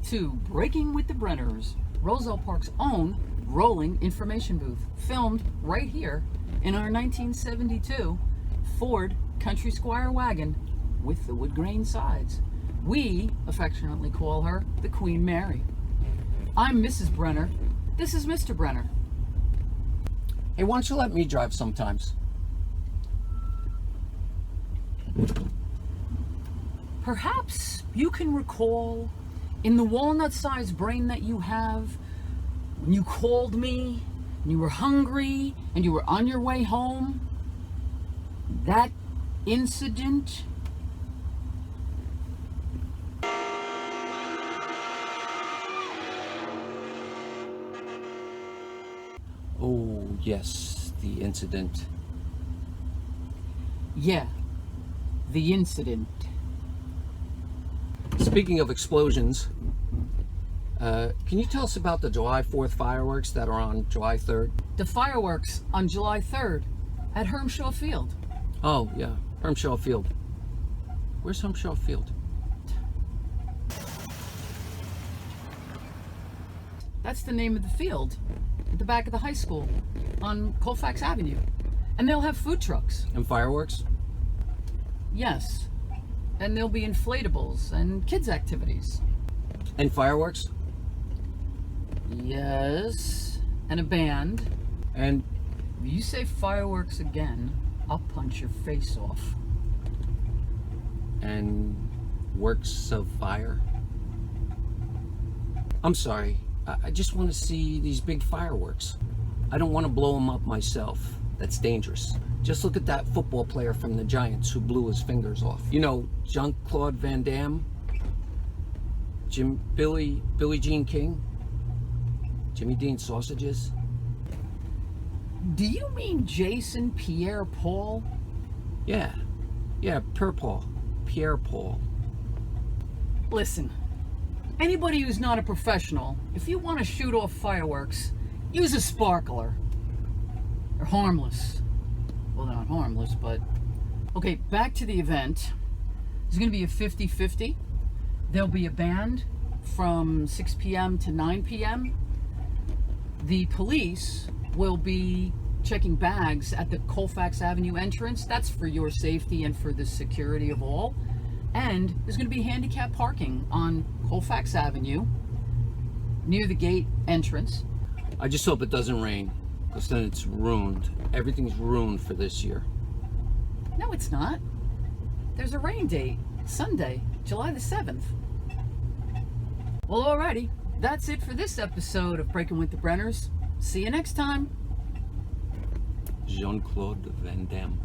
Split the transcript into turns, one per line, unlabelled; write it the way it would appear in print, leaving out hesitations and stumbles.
to Breaking with the Brenners, Roselle Park's own rolling information booth, filmed right here in our 1972 Ford Country Squire wagon with the wood grain sides. We affectionately call her the Queen Mary. I'm Mrs. Brenner. This is Mr. Brenner.
Hey, why don't you let me drive sometimes?
Perhaps you can recall in the walnut-sized brain that you have, when you called me, and you were hungry, and you were on your way home, that incident.
Oh, yes, the incident.
Yeah, the incident.
Speaking of explosions, can you tell us about the July 4th fireworks that are on July 3rd?
The fireworks on July 3rd at Hermshaw Field.
Oh, yeah, Hermshaw Field. Where's Hermshaw Field?
That's the name of the field at the back of the high school on Colfax Avenue. And they'll have food trucks.
And fireworks?
Yes. And there'll be inflatables and kids' activities.
And fireworks?
Yes. And a band.
And
If you say fireworks again, I'll punch your face off.
and works of fire? I'm sorry, I just want to see these big fireworks. I don't want to blow them up myself. That's dangerous. Just look at that football player from the Giants who blew his fingers off. You know, Jean-Claude Van Damme, Billie Jean King, Jimmy Dean Sausages.
Do you mean Jason Pierre-Paul?
Yeah, Pierre Paul.
Listen, anybody who's not a professional, if you want to shoot off fireworks, use a sparkler. They're harmless. Well, they're not harmless, but... Okay, back to the event. There's going to be a 50-50. There'll be a band from 6 p.m. to 9 p.m. The police will be checking bags at the Colfax Avenue entrance. That's for your safety and for the security of all. And there's going to be handicap parking on Colfax Avenue near the gate entrance.
I just hope it doesn't rain, because then it's ruined. Everything's ruined for this year.
No, it's not. There's a rain date, Sunday, July the 7th. Well, alrighty. That's it for this episode of Breaking with the Brenners. See you next time.
Jean-Claude Van Damme.